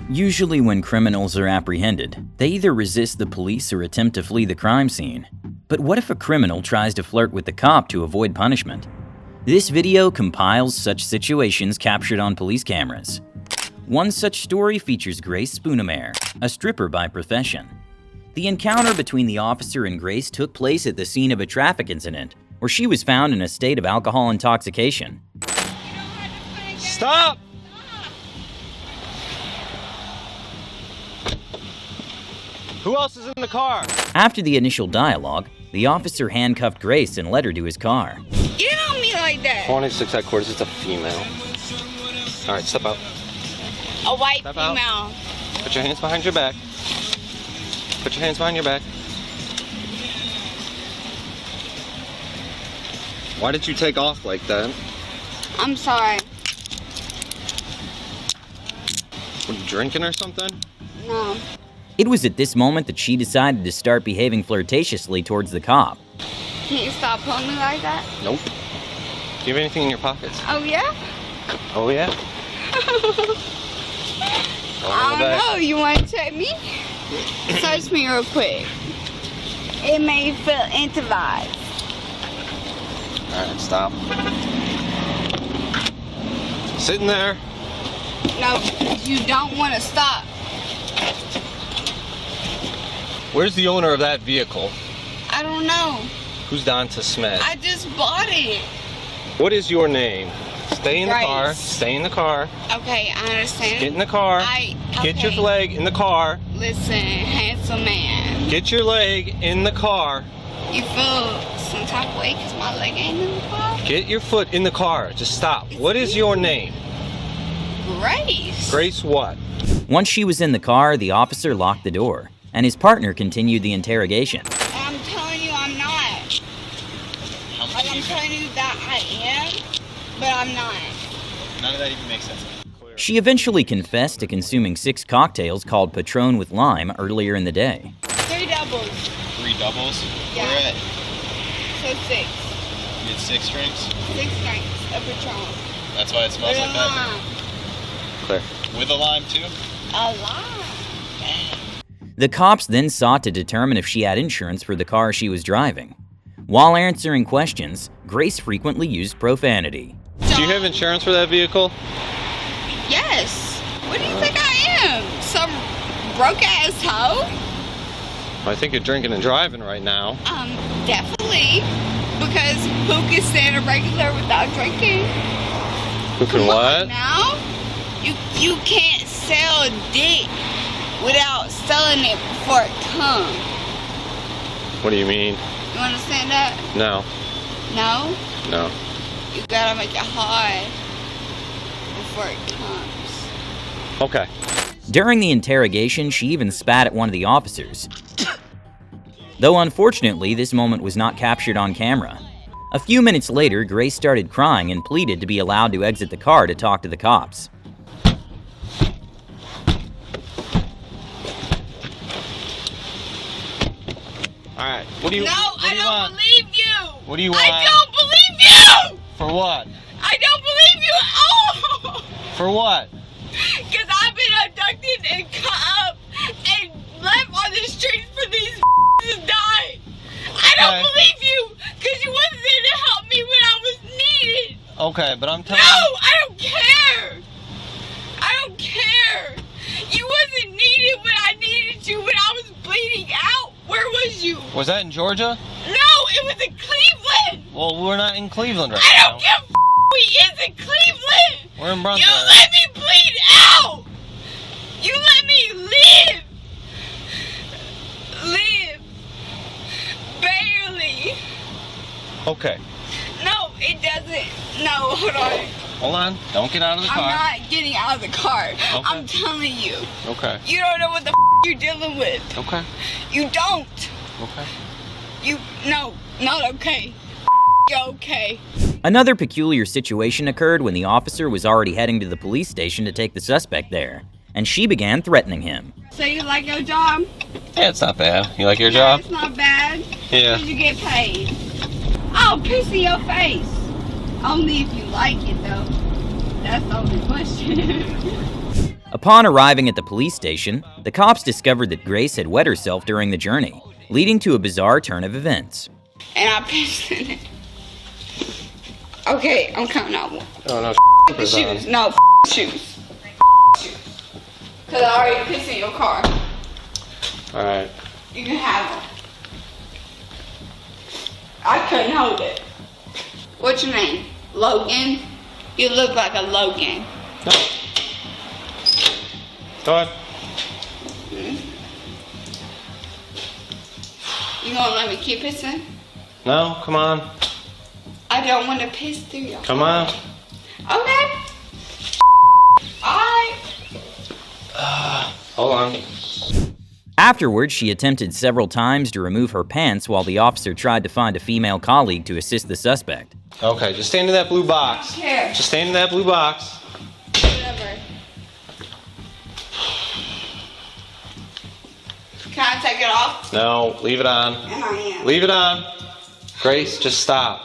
Usually when criminals are apprehended, they either resist the police or attempt to flee the crime scene. But what if a criminal tries to flirt with the cop to avoid punishment? This video compiles such situations captured on police cameras. One such story features Grace Spoonemare, a stripper by profession. The encounter between the officer and Grace took place at the scene of a traffic incident, where she was found in a state of alcohol intoxication. Stop! Who else is in the car? After the initial dialogue, the officer handcuffed Grace and led her to his car. Get on me like that. 26 headquarters, it's a female. All right, step out. A white Step female. out. Put your hands behind your back. Put your hands behind your back. Why did you take off like that? I'm sorry. Were you drinking or something? No. It was at this moment that she decided to start behaving flirtatiously towards the cop. Can you stop pulling me like that? Nope. Do you have anything in your pockets? Oh, yeah? Oh, yeah? I don't know. You want to check me? Search me real quick. It may feel intimate. All right, stop. Sitting there. No, you don't want to stop. Where's the owner of that vehicle? I don't know. Who's Donta Smith? I just bought it. What is your name? Stay in the Grace. car. Stay in the car. Okay, I understand. Get in the car. Get your okay. leg in the car. Listen, handsome man. Get your leg in the car. You feel some type of way because my leg ain't in the car? Get your foot in the car. Just stop. What is your name? Grace. Grace what? Once she was in the car, the officer locked the door, and his partner continued the interrogation. I'm telling you I'm not. Like I'm telling you that I am, but I'm not. None of that even makes sense. She eventually confessed to consuming 6 cocktails called Patron with lime earlier in the day. 3 doubles. 3 doubles? Yeah. Where at? So 6. You had 6 drinks? 6 drinks of Patron. That's why it smells like that. Clear. With a lime too? A lime. The cops then sought to determine if she had insurance for the car she was driving. While answering questions, Grace frequently used profanity. Do you have insurance for that vehicle? Yes. What do you think I am? Some broke ass hoe? I think you're drinking and driving right now. Definitely. Because who can stand a regular without drinking? Who can Come what? on now. You can't sell dick without selling it before it comes. What do you mean? You understand that? No. No? No. You gotta make it hard before it comes. Okay. During the interrogation, she even spat at one of the officers. Though unfortunately, this moment was not captured on camera. A few minutes later, Grace started crying and pleaded to be allowed to exit the car to talk to the cops. All right. What do you? No, what do I you don't want? believe you! What do you want? I don't believe you! For what? I don't believe you at all! For what? Because I've been abducted and cut up and left on the streets for these to die. I don't believe you because you wasn't there to help me when I was needed. Okay, but I'm telling No, you. I don't care. I don't care. You wasn't needed when I needed you when I was bleeding out. Where was you? Was that in Georgia? No, it was in Cleveland. Well, we're not in Cleveland right I now. don't give a we is in Cleveland. We're in Brunswick. You let me bleed out. You let me live. Live. Barely. Okay. No, it doesn't. No, hold on. Hold on. Don't get out of the car. I'm not getting out of the car. Okay. I'm telling you. Okay. You don't know what the you're dealing with. Okay. You don't. Okay. No, not okay. Okay. Another peculiar situation occurred when the officer was already heading to the police station to take the suspect there, and she began threatening him. So you like your job? Yeah, it's not bad. You like your Yeah, job? it's not bad. Yeah. Did you get paid? Oh, piss in your face. Only if you like it, though. That's the only question. Upon arriving at the police station, the cops discovered that Grace had wet herself during the journey, leading to a bizarre turn of events. And I pissed in it. Okay, I'm coming out. Oh no, The shoes. No, shoes. Because I already pissed in your car. Alright. You can have them. I couldn't hold it. What's your name? Logan? You look like a Logan. No. Go ahead. You gonna let me keep pissing? No, come on. I don't want to piss through your Come on. Okay. Alright. Hold on. Afterwards, she attempted several times to remove her pants while the officer tried to find a female colleague to assist the suspect. Okay, just stand in that blue box. I don't care. Just stand in that blue box. Whatever. Can I take it off? No, leave it on. And I am. Leave it on. Grace, just stop.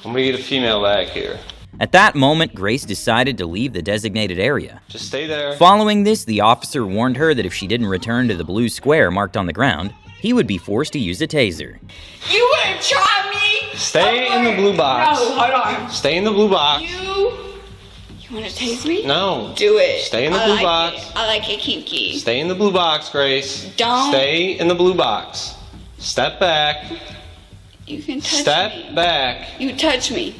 I'm gonna get a female back here. At that moment, Grace decided to leave the designated area. Just stay there. Following this, the officer warned her that if she didn't return to the blue square marked on the ground, he would be forced to use a taser. You wanna try me? Stay in the blue box. No, hold on. Stay in the blue box. You wanna taste me? No. Do it. Stay in the I blue like box. It. I like it kinky. Stay in the blue box, Grace. Don't. Stay in the blue box. Step back. You can touch Step me. back. You touch me.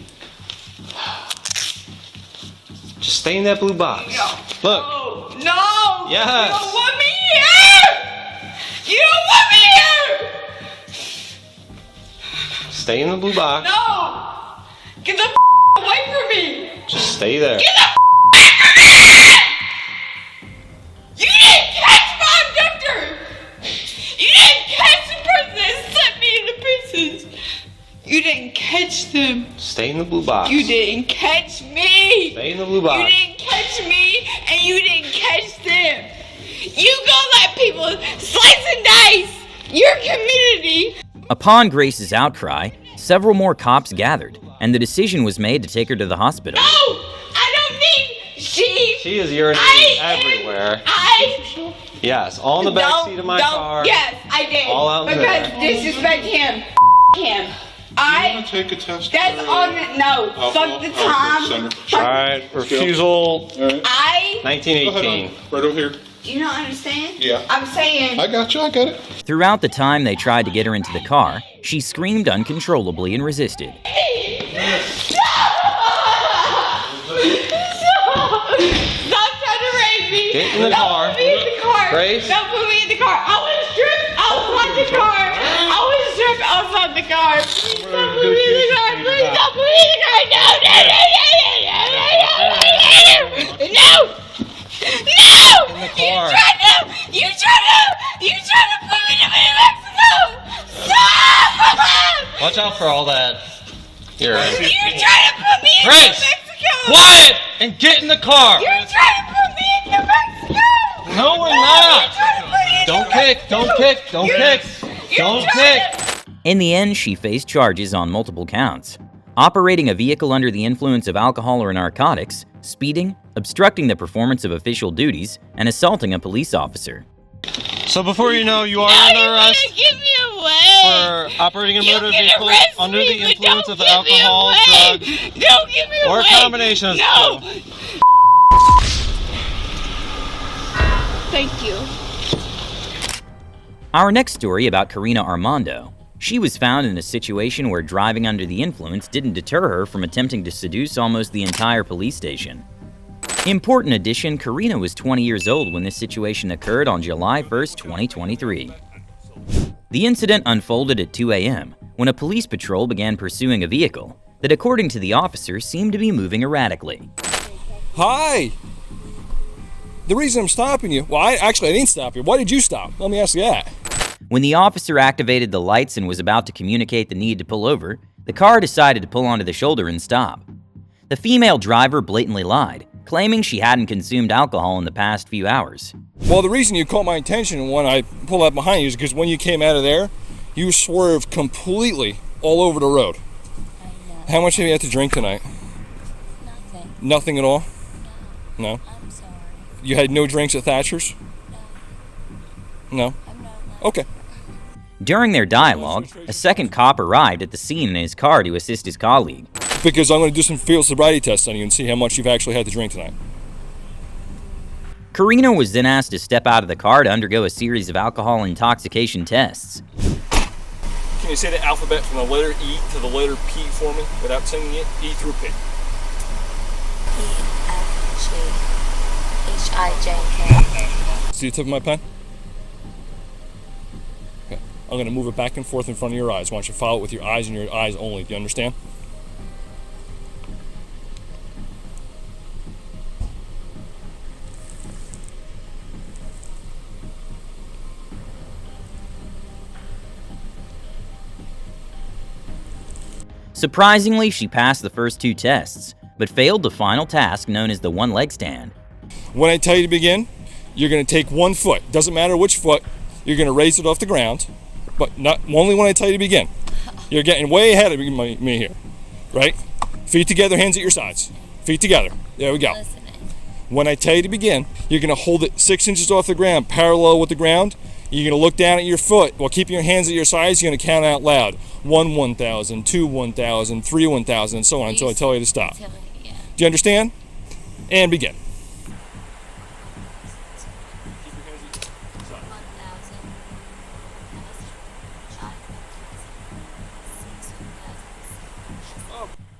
Just stay in that blue box. No. Look. Oh, no. Yes. You don't want me here. You don't want me here. Stay in the blue box. No. Get the away from me. Just stay there. Get the away from me. You didn't catch my abductor. You didn't catch the person that sent me into prisons. You didn't catch them. Stay in the blue box. You didn't catch me. Stay in the blue box. You didn't catch me, and you didn't catch them. You gonna let people slice and dice your community. Upon Grace's outcry, several more cops gathered, and the decision was made to take her to the hospital. No, I don't need She is urinating everywhere. Yes, all in the back seat of my car. Yes, I did. All out in because there. disrespect him. Him. You want to take a test? That's on the, no, fuck the time. Alright, refusal I, 1918. Right over here. do you not understand? Yeah. I'm saying, I got you. I got it. Throughout the time they tried to get her into the car, she screamed uncontrollably and resisted. stop trying to rape me. Get in the car. Don't put me in the car. Grace. Don't put me in the car. I was stripped outside the car. I was stripped outside the car. Please don't put me in the car. Please don't put me in the car. No, no, no, no, no, no, no, no, no. In the car. You tried to put me to Mexico. Stop. Watch out for all that urine. You tried to put me in Grace! Mexico. Quiet! And get in the car! You're trying to put me in New Mexico! No, we're not! Don't kick! Don't kick! Don't kick! Don't kick! In the end, she faced charges on multiple counts: operating a vehicle under the influence of alcohol or narcotics, speeding, obstructing the performance of official duties, and assaulting a police officer. So before you know, you are No, under you wanna arrest give me away! for operating a You motor can vehicle arrest under me, the but influence don't of give me alcohol, away. drugs, Don't give me or a away! combination of No! two. Thank you. Our next story about Karina Armando. She was found in a situation where driving under the influence didn't deter her from attempting to seduce almost the entire police station. Important addition, Karina was 20 years old when this situation occurred on July 1st, 2023. The incident unfolded at 2 a.m. when a police patrol began pursuing a vehicle that, according to the officer, seemed to be moving erratically. Hi! The reason I'm stopping you, well, I didn't stop you. Why did you stop? Let me ask you that. When the officer activated the lights and was about to communicate the need to pull over, the car decided to pull onto the shoulder and stop. The female driver blatantly lied, claiming she hadn't consumed alcohol in the past few hours. Well, the reason you caught my attention when I pulled up behind you is because when you came out of there, you swerved completely all over the road. I know. How much have you had to drink tonight? Nothing. Nothing at all? No? I'm You had no drinks at Thatcher's? No? Okay. During their dialogue, a second cop arrived at the scene in his car to assist his colleague. Because I'm going to do some field sobriety tests on you and see how much you've actually had to drink tonight. Karina was then asked to step out of the car to undergo a series of alcohol intoxication tests. Can you say the alphabet from the letter E to the letter P for me without singing it? E through P. E-F-G-H-I-J-K. See the tip of my pen? Okay. I'm going to move it back and forth in front of your eyes. I want you to follow it with your eyes and your eyes only. Do you understand? Surprisingly, she passed the first 2 tests, but failed the final task known as the one-leg stand. When I tell you to begin, you're going to take 1 foot. Doesn't matter which foot. You're going to raise it off the ground, but not only when I tell you to begin. You're getting way ahead of me here, right? Feet together, hands at your sides. Feet together. There we go. When I tell you to begin, you're going to hold it 6 inches off the ground, parallel with the ground. You're going to look down at your foot while keeping your hands at your sides. You're going to count out loud. 1, 1,000, 2, 1,000, 3, 1,000, and so on until I tell you to stop. Do you understand? And begin.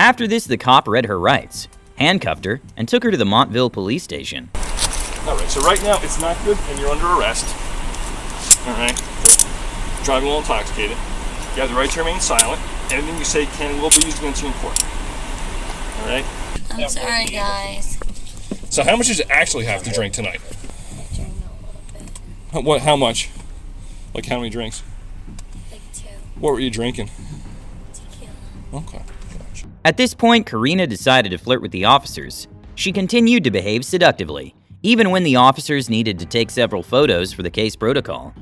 After this, the cop read her rights, handcuffed her, and took her to the Montville police station. All right, so right now it's not good and you're under arrest. All right, driving while intoxicated. You have the right to remain silent. Anything you say can and will be used against you in court. All right? I'm sorry, guys. So how much does it actually have to drink tonight? I drank a little bit. What? How much? Like how many drinks? Like 2. What were you drinking? Tequila. Okay. Gotcha. At this point, Karina decided to flirt with the officers. She continued to behave seductively, even when the officers needed to take several photos for the case protocol.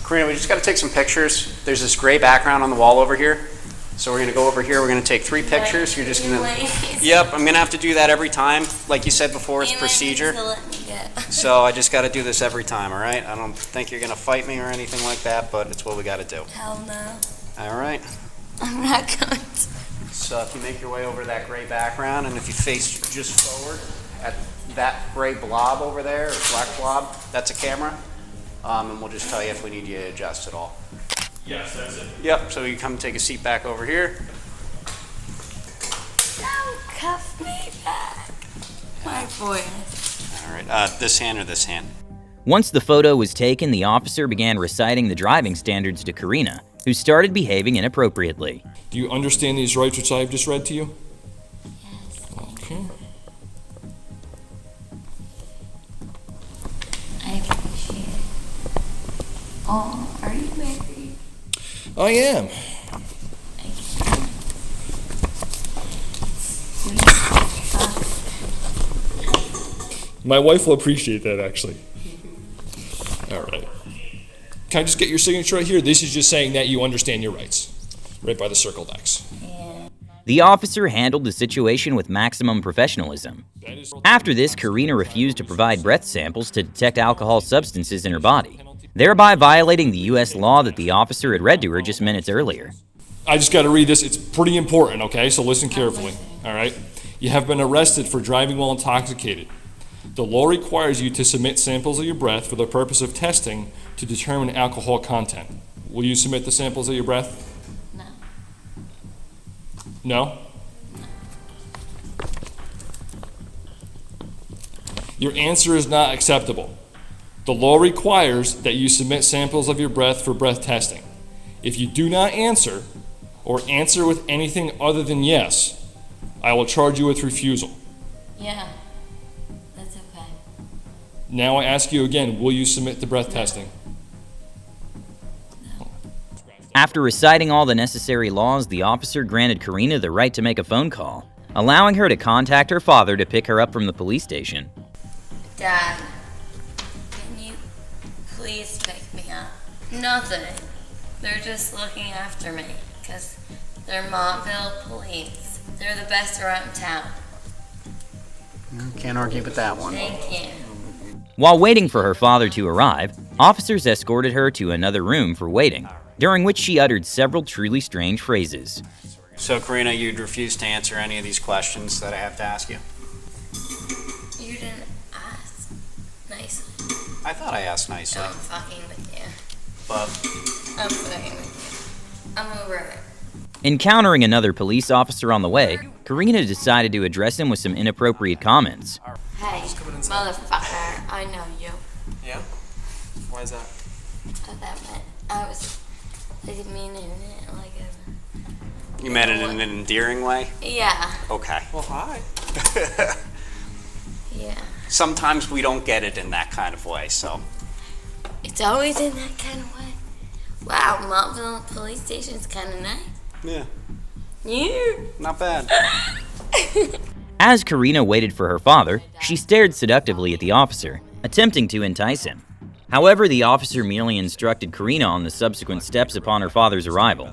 Karina, we just got to take some pictures. There's this gray background on the wall over here. So we're going to go over here. We're going to take 3 pictures. You're just going to... Yep, I'm going to have to do that every time. Like you said before, it's procedure. So I just got to do this every time, all right? I don't think you're going to fight me or anything like that, but it's what we got to do. Hell no. All right. I'm not going to. So if you make your way over that gray background, and if you face just forward at that gray blob over there, or black blob, that's a camera. And we'll just tell you if we need you to adjust at all. Yes, that's it. Yep, so you come take a seat back over here. Don't cuff me back. My voice. All right, this hand or this hand? Once the photo was taken, the officer began reciting the driving standards to Karina, who started behaving inappropriately. Do you understand these rights which I've just read to you? Yes. Okay. I appreciate it. Oh, are you married? I am. My wife will appreciate that, actually. All right. Can I just get your signature right here? This is just saying that you understand your rights. Right by the circled X. The officer handled the situation with maximum professionalism. After this, Karina refused to provide breath samples to detect alcohol substances in her body, thereby violating the U.S. law that the officer had read to her just minutes earlier. I just got to read this. It's pretty important, okay? So listen carefully, all right? You have been arrested for driving while intoxicated. The law requires you to submit samples of your breath for the purpose of testing to determine alcohol content. Will you submit the samples of your breath? No. No? Your answer is not acceptable. The law requires that you submit samples of your breath for breath testing. If you do not answer, or answer with anything other than yes, I will charge you with refusal. Yeah. That's okay. Now I ask you again, will you submit the breath testing? After reciting all the necessary laws, the officer granted Karina the right to make a phone call, allowing her to contact her father to pick her up from the police station. Dad, can you please pick me up? Nothing. They're just looking after me, because they're Montville police. They're the best around town. Can't argue with that one. Thank you. While waiting for her father to arrive, officers escorted her to another room for waiting, during which she uttered several truly strange phrases. So, Karina, you'd refuse to answer any of these questions that I have to ask you? You didn't ask nicely. I thought I asked nicely, I'm fucking with you. but I'm fucking with you. I'm over it. Encountering another police officer on the way, Karina decided to address him with some inappropriate comments. Hey, motherfucker, I know you. Yeah? Why is that? I didn't mean it like a... you meant it in an endearing way? Yeah, Okay. Well, hi. yeah. Sometimes we don't get it in that kind of way, so. It's always in that kind of way. Wow, Montville Police Station's kind of nice. Yeah, Yeah. not bad. As Karina waited for her father, she stared seductively at the officer, attempting to entice him. However, the officer merely instructed Karina on the subsequent steps upon her father's arrival.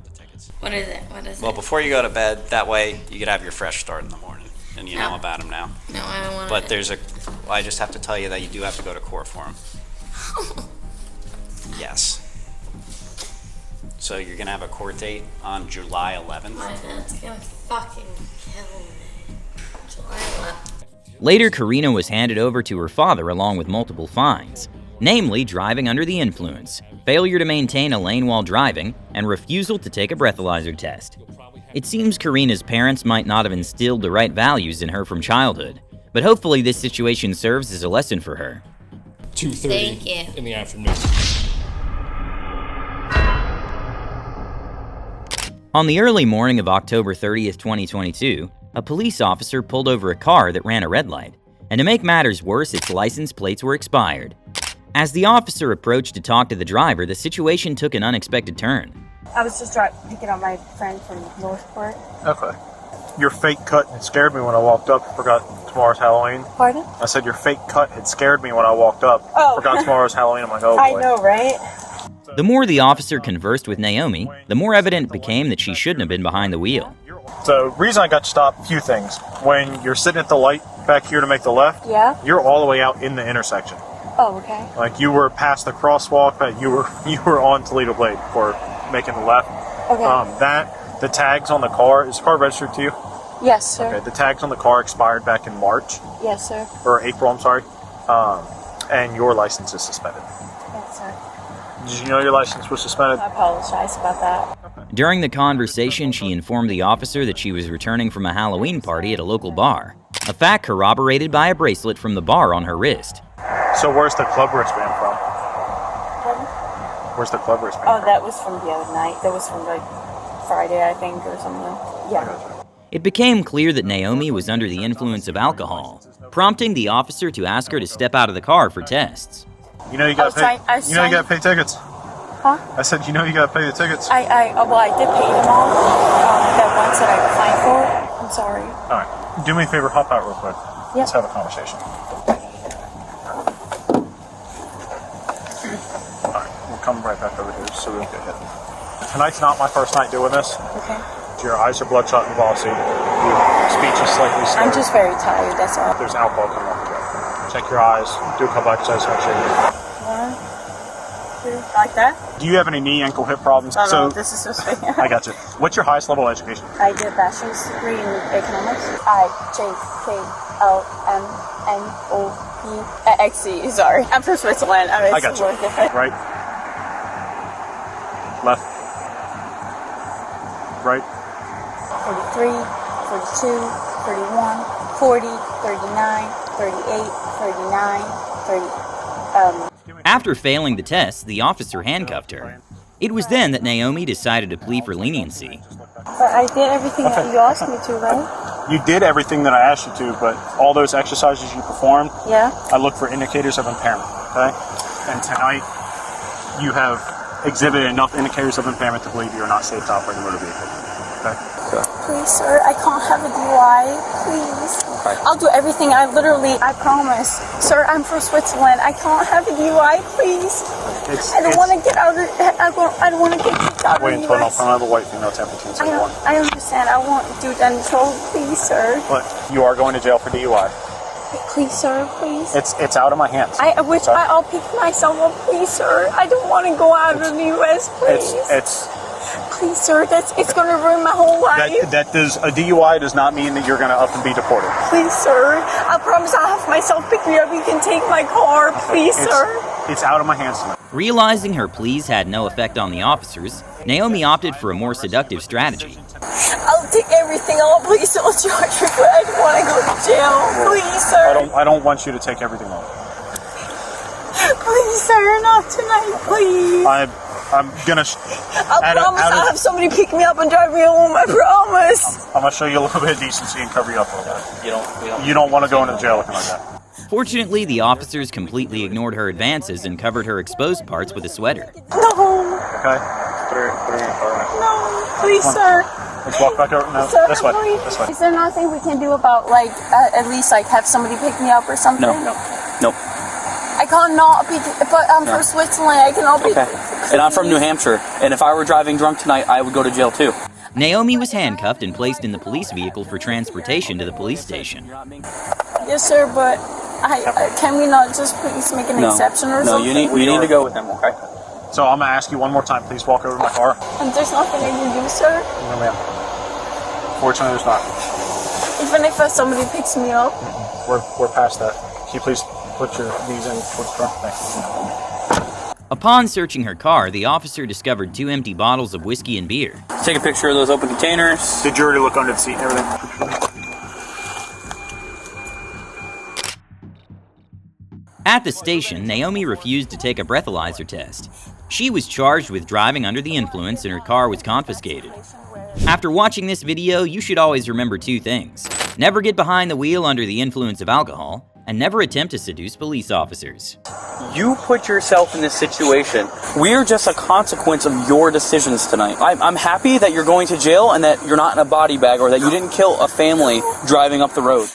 What is it? What is Well, it? before you go to bed, that way you could have your fresh start in the morning, and you know No. about him now. No, I don't want But I just have to tell you that you do have to go to court for him. Yes. So you're gonna have a court date on July 11th. My dad's gonna fucking kill me. July 11th. Later, Karina was handed over to her father along with multiple fines, namely driving under the influence, failure to maintain a lane while driving, and refusal to take a breathalyzer test. It seems Karina's parents might not have instilled the right values in her from childhood, but hopefully this situation serves as a lesson for her. 2:30 Thank you. in the afternoon. On the early morning of October 30th, 2022, a police officer pulled over a car that ran a red light, and to make matters worse, its license plates were expired. As the officer approached to talk to the driver, the situation took an unexpected turn. I was just picking up my friend from Northport. Okay. Your fake cut had scared me when I walked up. Forgot tomorrow's Halloween. Pardon? I said your fake cut had scared me when I walked up. Oh. Forgot tomorrow's Halloween. I'm like, oh boy. I know, right? The more the officer conversed with Naomi, the more evident it became that she shouldn't have been behind the wheel. So, reason I got stopped, a few things. When you're sitting at the light back here to make the left, Yeah. you're all the way out in the intersection. Oh, okay. Like you were past the crosswalk, but you were on Toledo Blade before making the left. Okay. The tags on the car, is the car registered to you? Yes, sir. Okay, the tags on the car expired back in March, Yes, sir. or April, I'm sorry. And your license is suspended. Yes, sir. Did you know your license was suspended? I apologize about that. During the conversation, she informed the officer that she was returning from a Halloween party at a local bar, a fact corroborated by a bracelet from the bar on her wrist. So where's the club wristband from? Pardon? Where's the club wristband Oh, from? that was from the other night. That was from like Friday, I think, or something. Yeah. It became clear that Naomi was under the influence of alcohol, prompting the officer to ask her to step out of the car for tests. You know you gotta pay. I You know you gotta pay tickets. Huh? I said you know you gotta pay the tickets. I did pay them all. That ones that I applied for. I'm sorry. All right, do me a favor, hop out real quick. Let's have a conversation. All right, we'll come right back over here so we don't get hit. Tonight's not my first night doing this. Okay. Your eyes are bloodshot and glossy. Your speech is slightly slurred. I'm just very tired, that's all. There's alcohol coming off the gut. Check your eyes. Do a couple exercises. Make sure you. One, two, like that? Do you have any knee, ankle, hip problems? Oh, no, this is just I got you. What's your highest level of education? I did a bachelor's degree in economics. IJKLMNOPXC. Sorry, I'm from Switzerland. I mean, I got it's you. a little different. Right. Left. Right. 43, 42, 31, 40, 39, 38, 39, 30. After failing the test, the officer handcuffed her. It was then that Naomi decided to plead for leniency. But I did everything that you asked me to, right? You did everything that I asked you to, but all those exercises you performed, Yeah. I look for indicators of impairment, okay? And tonight, you have exhibited enough indicators of impairment to believe you are not safe to operate a motor vehicle, okay? Please, sir, I can't have a DUI. Please. Okay. I'll do everything. I promise. Sir, I'm from Switzerland. I can't have a DUI, please. I don't want to get out of. I don't want to get kicked out of Wait the until US. I have a white female temp between 10 and 1. I understand. I won't do that until, please, sir. But you are going to jail for DUI. Please, sir, please. It's out of my hands. I'll pick myself up, please, sir. I don't want to go out of the U.S., please. Please, sir, it's going to ruin my whole life. A DUI does not mean that you're going to up and be deported. Please, sir. I promise I'll have myself pick me up. You can take my car, please, sir. It's out of my hands tonight. Realizing her pleas had no effect on the officers, Naomi opted for a more seductive strategy. I'll take everything off. Please don't charge me, but I don't want to go to jail. Please, sir. I don't want you to take everything off. Please, sir, not tonight, please. I'm gonna. I promise I'll have somebody pick me up and drive me home. I promise. I'm gonna show you a little bit of decency and cover you up a little bit. You don't want to go into jail looking like that. Fortunately, the officers completely ignored her advances and covered her exposed parts with a sweater. No. Okay. Put her in your car. No, please, sir. Let's walk back over. No, sir, this way. Please. This way. Is there nothing we can do about, like, at least, like, have somebody pick me up or something? No. I can't not be, but I'm from Switzerland. I cannot be. Okay. And I'm from New Hampshire. And if I were driving drunk tonight, I would go to jail too. Naomi was handcuffed and placed in the police vehicle for transportation to the police station. Yes, sir, but can we not just please make an exception or something? No, you need to go with him, okay? So I'm gonna ask you one more time. Please walk over to my car. And there's nothing I can do, sir? No, ma'am. Fortunately, there's not. Even if somebody picks me up? We're past that. Can you please put these in towards the front? Thanks. Upon searching her car, the officer discovered 2 empty bottles of whiskey and beer. Take a picture of those open containers. Did you already look under the seat and everything? At the station, Naomi refused to take a breathalyzer test. She was charged with driving under the influence and her car was confiscated. After watching this video, you should always remember 2 things. Never get behind the wheel under the influence of alcohol, and never attempt to seduce police officers. You put yourself in this situation. We're just a consequence of your decisions tonight. I'm happy that you're going to jail and that you're not in a body bag or that you didn't kill a family driving up the road.